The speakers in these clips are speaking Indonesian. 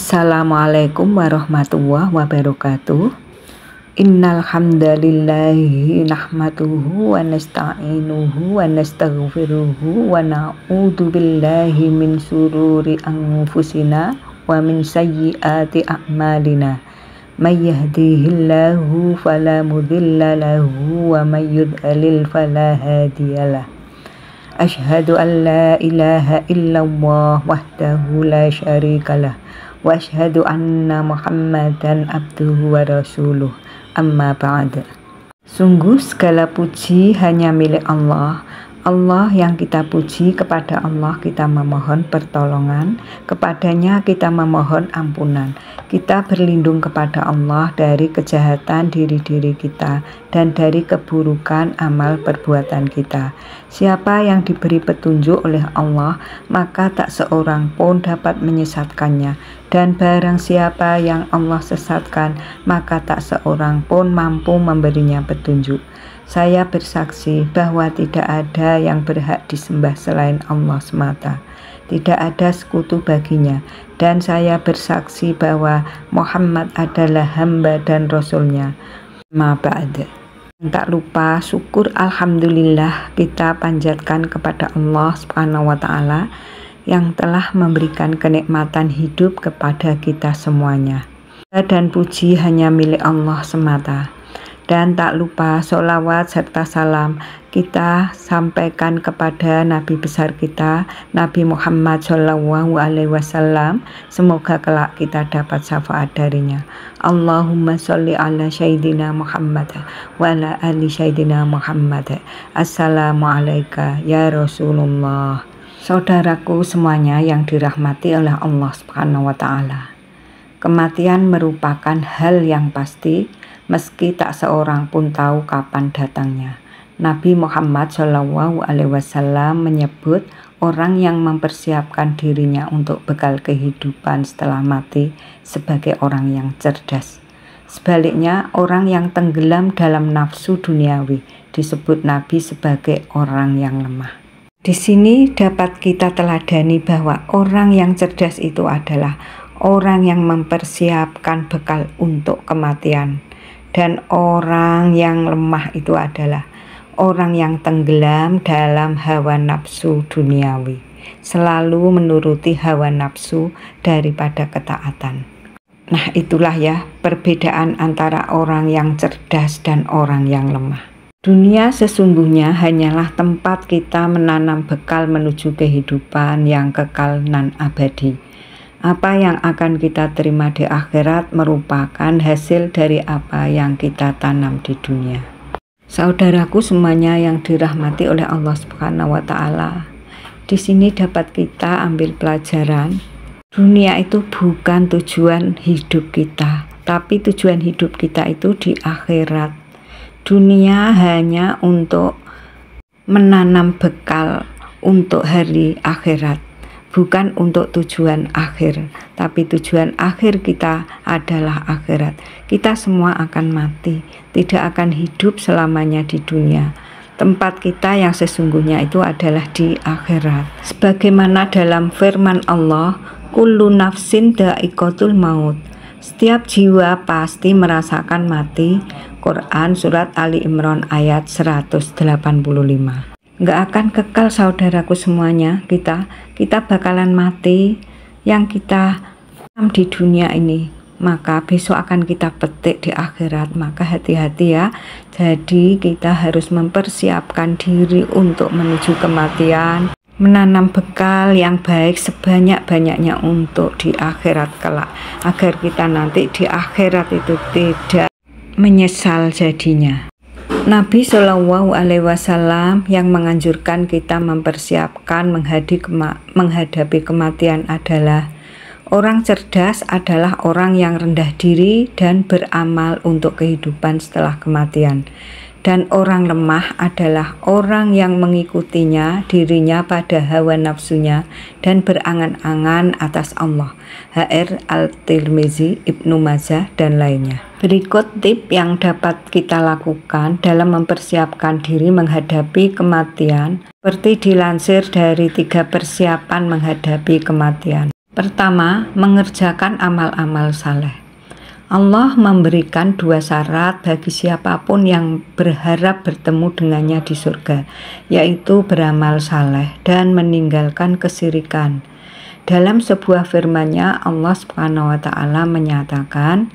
Assalamualaikum warahmatullahi wabarakatuh. Innal hamdalillahi nahmaduhu wa nasta'inuhu wa nastaghfiruhu wa na'udzu billahi min sururi anfusina wa min sayyiati a'malina. May yahdihillahu fala mudilla lahu wa may yudlil fala hadiyalah. Asyhadu an la ilaha illallah wahdahu la syarikalah wa asyhadu anna Muhammadan abduhu wa rasuluh. Amma ba'd. Sungguh segala puji hanya milik Allah. Allah yang kita puji, kepada Allah kita memohon pertolongan, kepadanya kita memohon ampunan. Kita berlindung kepada Allah dari kejahatan diri-diri kita dan dari keburukan amal perbuatan kita. Siapa yang diberi petunjuk oleh Allah, maka tak seorang pun dapat menyesatkannya. Dan barang siapa yang Allah sesatkan, maka tak seorang pun mampu memberinya petunjuk. Saya bersaksi bahwa tidak ada yang berhak disembah selain Allah semata. Tidak ada sekutu baginya. Dan saya bersaksi bahwa Muhammad adalah hamba dan rasulnya. Ma ba'd. Tak lupa syukur alhamdulillah kita panjatkan kepada Allah Subhanahu wa taala yang telah memberikan kenikmatan hidup kepada kita semuanya. Dan puji hanya milik Allah semata. Dan tak lupa sholawat serta salam kita sampaikan kepada Nabi besar kita, Nabi Muhammad SAW. Semoga kelak kita dapat syafaat darinya. Allahumma sholli ala Sayyidina Muhammad wa ala ali Sayyidina Muhammad. Assalamualaikum ya Rasulullah. Saudaraku semuanya yang dirahmati oleh Allah Subhanahu wa taala. Kematian merupakan hal yang pasti, meski tak seorang pun tahu kapan datangnya. Nabi Muhammad SAW menyebut orang yang mempersiapkan dirinya untuk bekal kehidupan setelah mati sebagai orang yang cerdas. Sebaliknya, orang yang tenggelam dalam nafsu duniawi disebut Nabi sebagai orang yang lemah. Di sini dapat kita teladani bahwa orang yang cerdas itu adalah orang yang mempersiapkan bekal untuk kematian. Dan orang yang lemah itu adalah orang yang tenggelam dalam hawa nafsu duniawi, selalu menuruti hawa nafsu daripada ketaatan. Nah, itulah ya perbedaan antara orang yang cerdas dan orang yang lemah. Dunia sesungguhnya hanyalah tempat kita menanam bekal menuju kehidupan yang kekal nan abadi. Apa yang akan kita terima di akhirat merupakan hasil dari apa yang kita tanam di dunia. Saudaraku semuanya yang dirahmati oleh Allah Subhanahu wa taala. Di sini dapat kita ambil pelajaran. Dunia itu bukan tujuan hidup kita, tapi tujuan hidup kita itu di akhirat. Dunia hanya untuk menanam bekal untuk hari akhirat, bukan untuk tujuan akhir, tapi tujuan akhir kita adalah akhirat. Kita semua akan mati, tidak akan hidup selamanya di dunia. Tempat kita yang sesungguhnya itu adalah di akhirat. Sebagaimana dalam firman Allah, kullu nafsin dha'iqatul maut. Setiap jiwa pasti merasakan mati. Quran surat Ali Imran ayat 185. Nggak akan kekal saudaraku semuanya, kita bakalan mati. Yang kita tanam di dunia ini, maka besok akan kita petik di akhirat. Maka hati-hati ya. Jadi kita harus mempersiapkan diri untuk menuju kematian, menanam bekal yang baik sebanyak-banyaknya untuk di akhirat kelak, agar kita nanti di akhirat itu tidak menyesal jadinya. Nabi SAW yang menganjurkan kita mempersiapkan menghadapi kematian adalah orang cerdas adalah orang yang rendah diri dan beramal untuk kehidupan setelah kematian. Dan orang lemah adalah orang yang mengikutinya dirinya pada hawa nafsunya dan berangan-angan atas Allah. HR Al-Tirmizi, Ibnu Majah, dan lainnya. Berikut tip yang dapat kita lakukan dalam mempersiapkan diri menghadapi kematian, seperti dilansir dari 3 persiapan menghadapi kematian. Pertama, mengerjakan amal-amal saleh. Allah memberikan 2 syarat bagi siapapun yang berharap bertemu dengannya di surga, yaitu beramal saleh dan meninggalkan kesyirikan. Dalam sebuah firman-Nya, Allah Subhanahu wa taala menyatakan,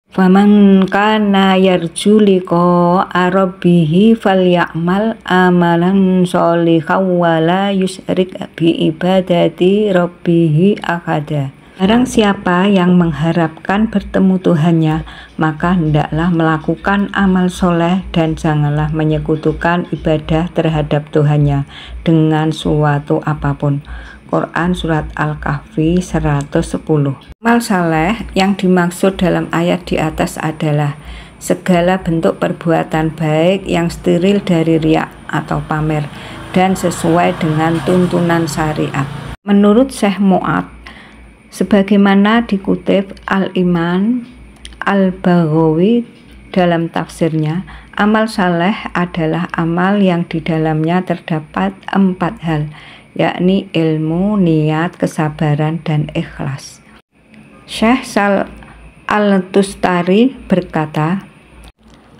"Faman kana yarju liqa'a rabbih falyamal amalan sholihan wa la yusyrik bi ibadati rabbih ahada." Barang siapa yang mengharapkan bertemu Tuhannya, maka hendaklah melakukan amal soleh dan janganlah menyekutukan ibadah terhadap Tuhannya dengan suatu apapun. Quran Surat Al-Kahfi 110. Amal saleh yang dimaksud dalam ayat di atas adalah segala bentuk perbuatan baik yang steril dari riya atau pamer dan sesuai dengan tuntunan syariat. Menurut Syekh Mu'ad, sebagaimana dikutip Al-Iman Al-Baghawi dalam tafsirnya, amal saleh adalah amal yang di dalamnya terdapat 4 hal, yakni ilmu, niat, kesabaran, dan ikhlas. Syekh Al-Tustari berkata,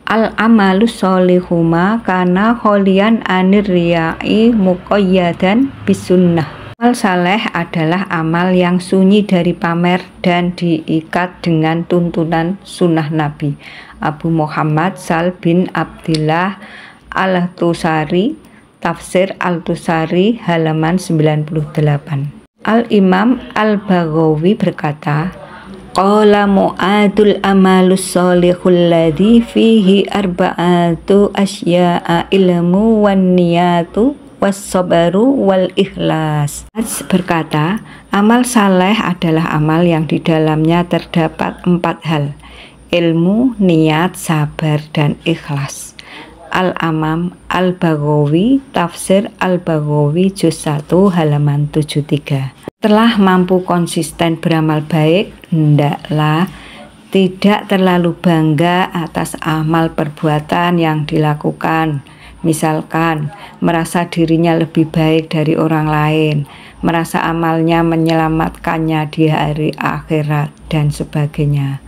"Al-amalu sholihuma kana kholian anir riya'i muqayyadan bisunnah." Amal saleh adalah amal yang sunyi dari pamer dan diikat dengan tuntunan sunnah Nabi. Abu Muhammad Sal bin Abdillah Al-Tusari, Tafsir Al-Tusari halaman 98. Al-Imam Al-Baghawi berkata, "Qala Mu'adul amalus sholihul ladzi fihi arba'atu asya'a ilmu wan niyatu was-sabaru wal ikhlas." Berkata, amal saleh adalah amal yang di dalamnya terdapat 4 hal, ilmu, niat, sabar, dan ikhlas. Al-Imam Al-Baghawi, Tafsir Al-Baghawi Juz 1 halaman 73. Setelah mampu konsisten beramal baik, hendaklah tidak terlalu bangga atas amal perbuatan yang dilakukan. Misalkan, merasa dirinya lebih baik dari orang lain, merasa amalnya menyelamatkannya di hari akhirat, dan sebagainya.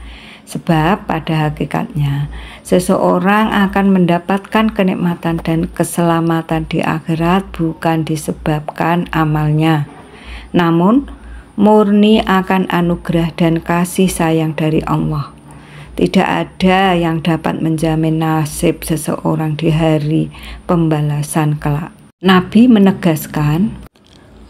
Sebab pada hakikatnya, seseorang akan mendapatkan kenikmatan dan keselamatan di akhirat bukan disebabkan amalnya, namun murni akan anugerah dan kasih sayang dari Allah. Tidak ada yang dapat menjamin nasib seseorang di hari pembalasan kelak. Nabi menegaskan,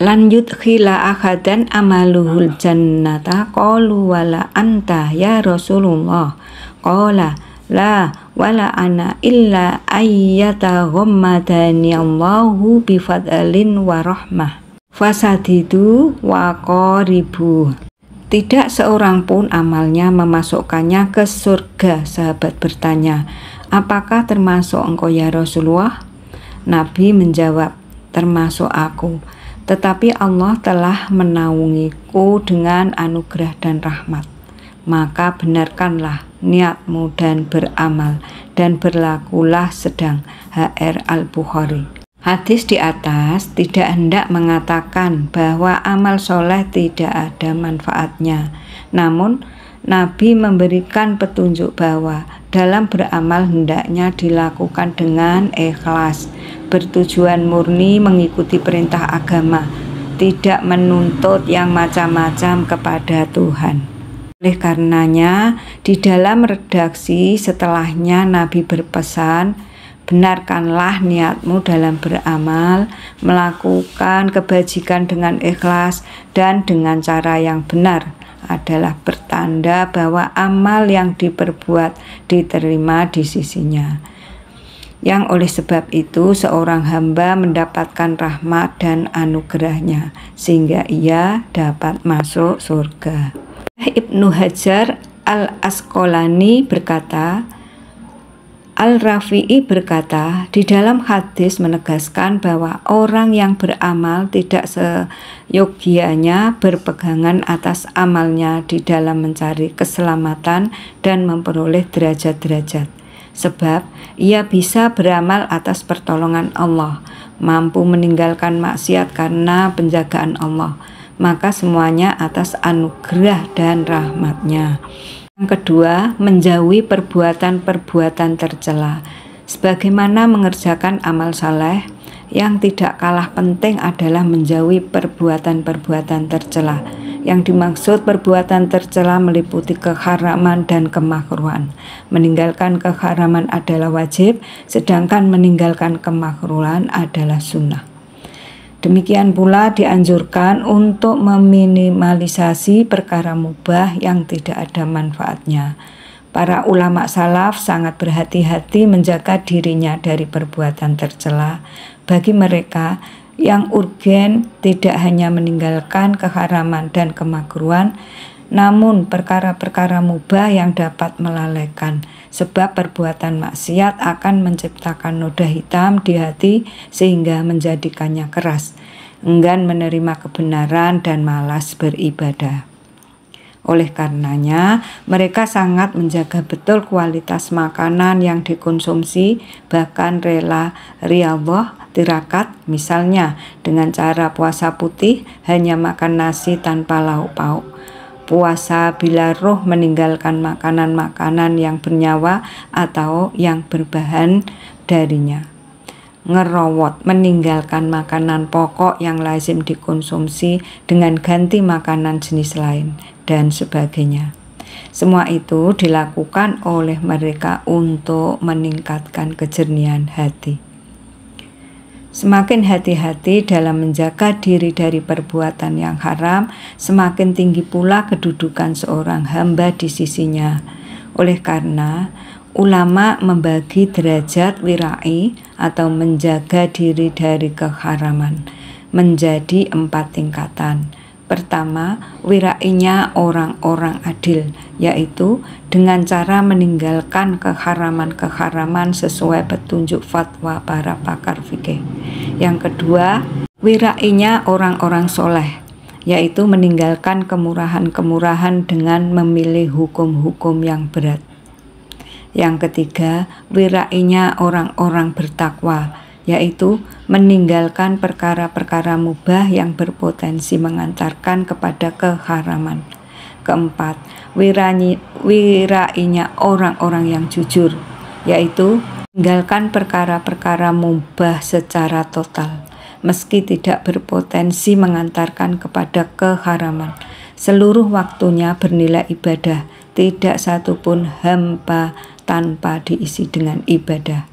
"Lan yudkhila ahadan amaluhul jannata qalu wala anta ya Rasulullah qala la wala ana illa ayyata ghammadani Allahu bifadlin wa rahmah fasadidu wa qaribu." Tidak seorang pun amalnya memasukkannya ke surga. Sahabat bertanya, "Apakah termasuk engkau ya Rasulullah?" Nabi menjawab, "Termasuk aku. Tetapi Allah telah menaungiku dengan anugerah dan rahmat. Maka benarkanlah niatmu dan beramal, dan berlakulah sedang." HR Al-Bukhari. Hadis di atas tidak hendak mengatakan bahwa amal soleh tidak ada manfaatnya. Namun, Nabi memberikan petunjuk bahwa dalam beramal hendaknya dilakukan dengan ikhlas, bertujuan murni mengikuti perintah agama, tidak menuntut yang macam-macam kepada Tuhan. Oleh karenanya, di dalam redaksi setelahnya Nabi berpesan, "Benarkanlah niatmu dalam beramal, melakukan kebajikan dengan ikhlas dan dengan cara yang benar adalah pertanda bahwa amal yang diperbuat diterima di sisinya. Yang oleh sebab itu seorang hamba mendapatkan rahmat dan anugerahnya sehingga ia dapat masuk surga." Ibnu Hajar Al-Asqalani berkata, Al-Rafi'i berkata, di dalam hadis menegaskan bahwa orang yang beramal tidak seyogianya berpegangan atas amalnya di dalam mencari keselamatan dan memperoleh derajat-derajat. Sebab ia bisa beramal atas pertolongan Allah, mampu meninggalkan maksiat karena penjagaan Allah, maka semuanya atas anugerah dan rahmat-Nya. Yang kedua, menjauhi perbuatan-perbuatan tercela. Sebagaimana mengerjakan amal saleh, yang tidak kalah penting adalah menjauhi perbuatan-perbuatan tercela. Yang dimaksud perbuatan tercela meliputi keharaman dan kemakruhan. Meninggalkan keharaman adalah wajib, sedangkan meninggalkan kemakruhan adalah sunnah. Demikian pula dianjurkan untuk meminimalisasi perkara mubah yang tidak ada manfaatnya. Para ulama salaf sangat berhati-hati menjaga dirinya dari perbuatan tercela. Bagi mereka yang urgen tidak hanya meninggalkan keharaman dan kemakruhan, namun perkara-perkara mubah yang dapat melalaikan, sebab perbuatan maksiat akan menciptakan noda hitam di hati sehingga menjadikannya keras, enggan menerima kebenaran dan malas beribadah. Oleh karenanya, mereka sangat menjaga betul kualitas makanan yang dikonsumsi, bahkan rela riyadhah tirakat, misalnya dengan cara puasa putih hanya makan nasi tanpa lauk pauk. Puasa bila roh meninggalkan makanan-makanan yang bernyawa atau yang berbahan darinya. Ngerawat, meninggalkan makanan pokok yang lazim dikonsumsi dengan ganti makanan jenis lain, dan sebagainya. Semua itu dilakukan oleh mereka untuk meningkatkan kejernihan hati. Semakin hati-hati dalam menjaga diri dari perbuatan yang haram, semakin tinggi pula kedudukan seorang hamba di sisinya. Oleh karena ulama membagi derajat wirai atau menjaga diri dari keharaman menjadi 4 tingkatan. Pertama, wirainya orang-orang adil, yaitu dengan cara meninggalkan keharaman-keharaman sesuai petunjuk fatwa para pakar fikih. Yang kedua, wirainya orang-orang soleh, yaitu meninggalkan kemurahan-kemurahan dengan memilih hukum-hukum yang berat. Yang ketiga, wirainya orang-orang bertakwa, yaitu meninggalkan perkara-perkara mubah yang berpotensi mengantarkan kepada keharaman. Keempat, wirainya orang-orang yang jujur, yaitu meninggalkan perkara-perkara mubah secara total, meski tidak berpotensi mengantarkan kepada keharaman. Seluruh waktunya bernilai ibadah, tidak satupun hampa tanpa diisi dengan ibadah.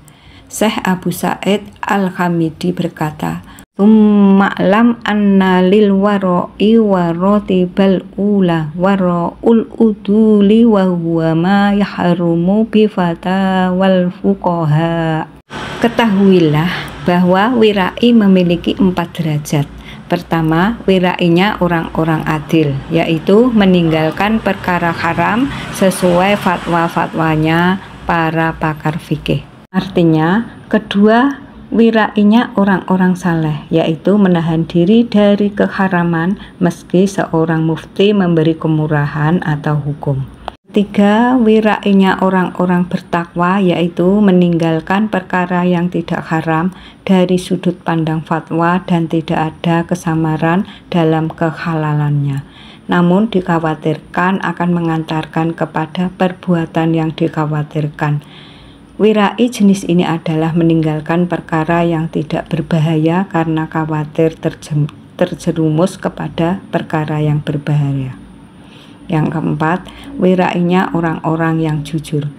Syekh Abu Sa'id Al-Hamidi berkata, "Ma'lam anna lil wara'i waratibal ula wara'ul uduli wa huwa ma yahrumu bi fatawal fuqaha." Ketahuilah bahwa wirai memiliki 4 derajat. Pertama, wirainya orang-orang adil, yaitu meninggalkan perkara haram sesuai fatwa-fatwanya para pakar fikih. Artinya, kedua, wirainya orang-orang saleh, yaitu menahan diri dari keharaman meski seorang mufti memberi kemurahan atau hukum. Ketiga, wirainya orang-orang bertakwa, yaitu meninggalkan perkara yang tidak haram dari sudut pandang fatwa dan tidak ada kesamaran dalam kehalalannya, namun dikhawatirkan akan mengantarkan kepada perbuatan yang dikhawatirkan. Wirai jenis ini adalah meninggalkan perkara yang tidak berbahaya karena khawatir terjerumus kepada perkara yang berbahaya. Yang keempat, wirainya orang-orang yang jujur,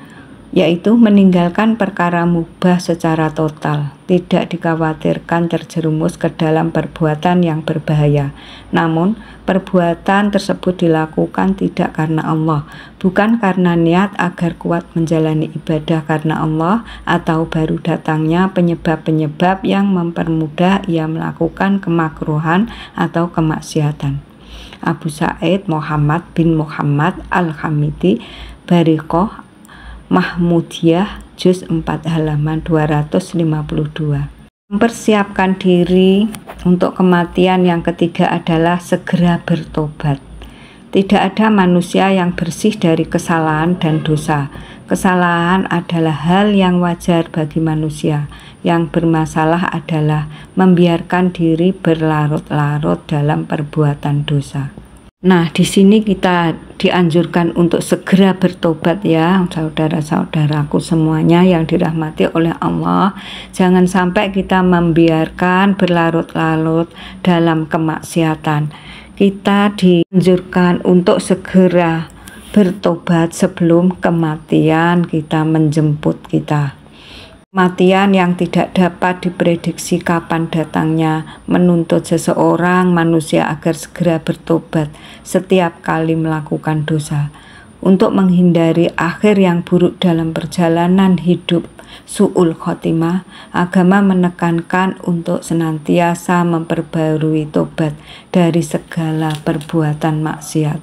yaitu meninggalkan perkara mubah secara total, tidak dikhawatirkan terjerumus ke dalam perbuatan yang berbahaya. Namun, perbuatan tersebut dilakukan tidak karena Allah, bukan karena niat agar kuat menjalani ibadah karena Allah, atau baru datangnya penyebab-penyebab yang mempermudah ia melakukan kemakruhan atau kemaksiatan. Abu Sa'id Muhammad bin Muhammad Al-Hamidi, Bariqah Mahmudiyah, Juz 4 halaman 252. Mempersiapkan diri untuk kematian yang ketiga adalah segera bertobat. Tidak ada manusia yang bersih dari kesalahan dan dosa. Kesalahan adalah hal yang wajar bagi manusia. Yang bermasalah adalah membiarkan diri berlarut-larut dalam perbuatan dosa. Nah, di sini kita dianjurkan untuk segera bertobat ya, saudara-saudaraku semuanya yang dirahmati oleh Allah. Jangan sampai kita membiarkan berlarut-larut dalam kemaksiatan. Kita dianjurkan untuk segera bertobat sebelum kematian kita menjemput kita. Kematian yang tidak dapat diprediksi kapan datangnya menuntut seseorang manusia agar segera bertobat setiap kali melakukan dosa. Untuk menghindari akhir yang buruk dalam perjalanan hidup su'ul khotimah, agama menekankan untuk senantiasa memperbarui tobat dari segala perbuatan maksiat.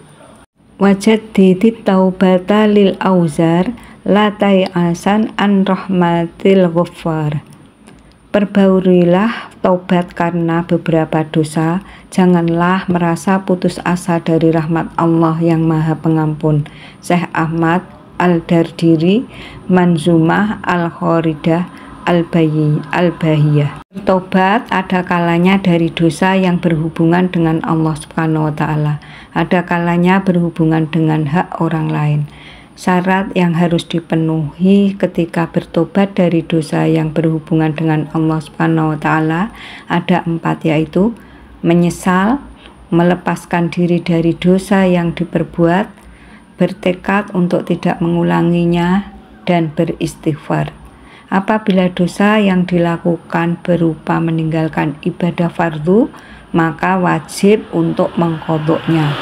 Wajaddidit taubata lil auzar la tai'asan an rahmatil ghaffar. Perbaurilah taubat karena beberapa dosa, janganlah merasa putus asa dari rahmat Allah yang Maha Pengampun. Syekh Ahmad Al-Dardiri, Manzumah Al-Khoridah Al-Bahiyah. Bertobat ada kalanya dari dosa yang berhubungan dengan Allah Subhanahu wa Ta'ala, ada kalanya berhubungan dengan hak orang lain. Syarat yang harus dipenuhi ketika bertobat dari dosa yang berhubungan dengan Allah Subhanahu wa Ta'ala ada 4, yaitu menyesal, melepaskan diri dari dosa yang diperbuat, bertekad untuk tidak mengulanginya, dan beristighfar. Apabila dosa yang dilakukan berupa meninggalkan ibadah fardu, maka wajib untuk mengqodhoknya.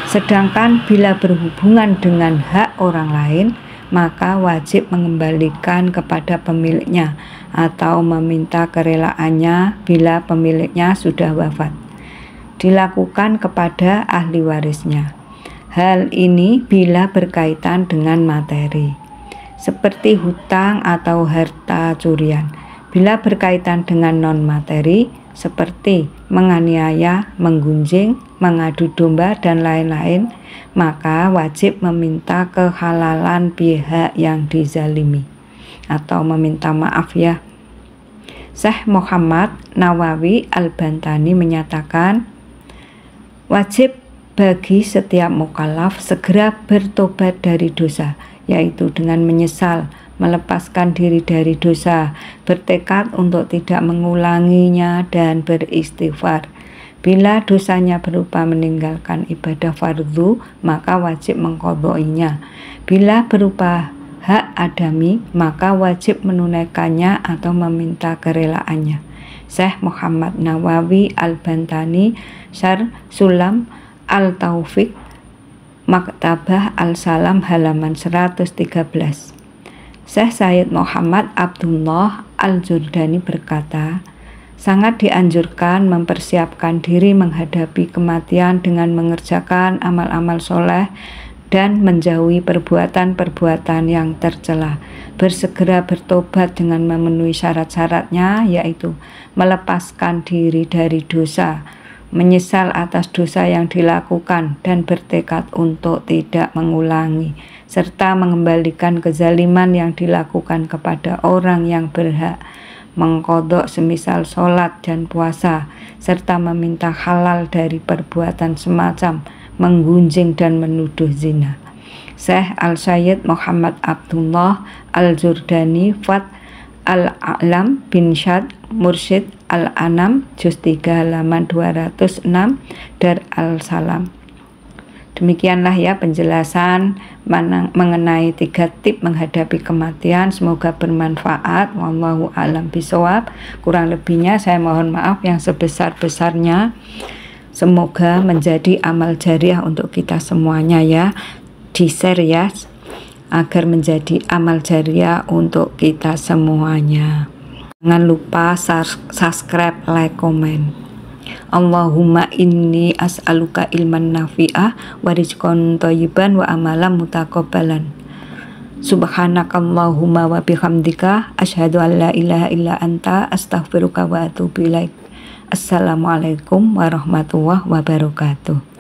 Sedangkan bila berhubungan dengan hak orang lain, maka wajib mengembalikan kepada pemiliknya atau meminta kerelaannya bila pemiliknya sudah wafat. Dilakukan kepada ahli warisnya. Hal ini bila berkaitan dengan materi, seperti hutang atau harta curian. Bila berkaitan dengan non-materi, seperti menganiaya, menggunjing, mengadu domba, dan lain-lain, maka wajib meminta kehalalan pihak yang dizalimi atau meminta maaf ya. Syekh Muhammad Nawawi Al-Bantani menyatakan, wajib bagi setiap mukallaf segera bertobat dari dosa, yaitu dengan menyesal, melepaskan diri dari dosa, bertekad untuk tidak mengulanginya, dan beristighfar. Bila dosanya berupa meninggalkan ibadah fardu, maka wajib mengqodhoinya. Bila berupa hak adami, maka wajib menunaikannya atau meminta kerelaannya. Syekh Muhammad Nawawi Al-Bantani, Syarh Sulam Al-Taufiq, Maktabah Al-Salam, halaman 113. Syekh Sayyid Muhammad Abdullah Al-Jurdani berkata, sangat dianjurkan mempersiapkan diri menghadapi kematian dengan mengerjakan amal-amal soleh dan menjauhi perbuatan-perbuatan yang tercela. Bersegera bertobat dengan memenuhi syarat-syaratnya, yaitu melepaskan diri dari dosa, menyesal atas dosa yang dilakukan, dan bertekad untuk tidak mengulangi, serta mengembalikan kezaliman yang dilakukan kepada orang yang berhak, mengqodhok semisal sholat dan puasa, serta meminta halal dari perbuatan semacam menggunjing dan menuduh zina. Syekh Al-Sayyid Muhammad Abdullah Al-Jurdani, Fat Al-A'lam bin Syad Mursyid Al-Anam, juz 3 halaman 206, Dar Al-Salam. Demikianlah ya penjelasan mengenai 3 tip menghadapi kematian. Semoga bermanfaat. Wallahu a'lam bishawab. Kurang lebihnya saya mohon maaf yang sebesar-besarnya. Semoga menjadi amal jariah untuk kita semuanya ya. Di-share ya, agar menjadi amal jariah untuk kita semuanya. Jangan lupa subscribe, like, komen. Allahumma inni as'aluka ilman nafi'ah wa rizqan thayyiban wa amalan mutaqabbalan. Subhanakallahumma wa bihamdika asyhadu an la ilaha illa anta astaghfiruka wa atubu ilaik. Assalamualaikum warahmatullahi wabarakatuh.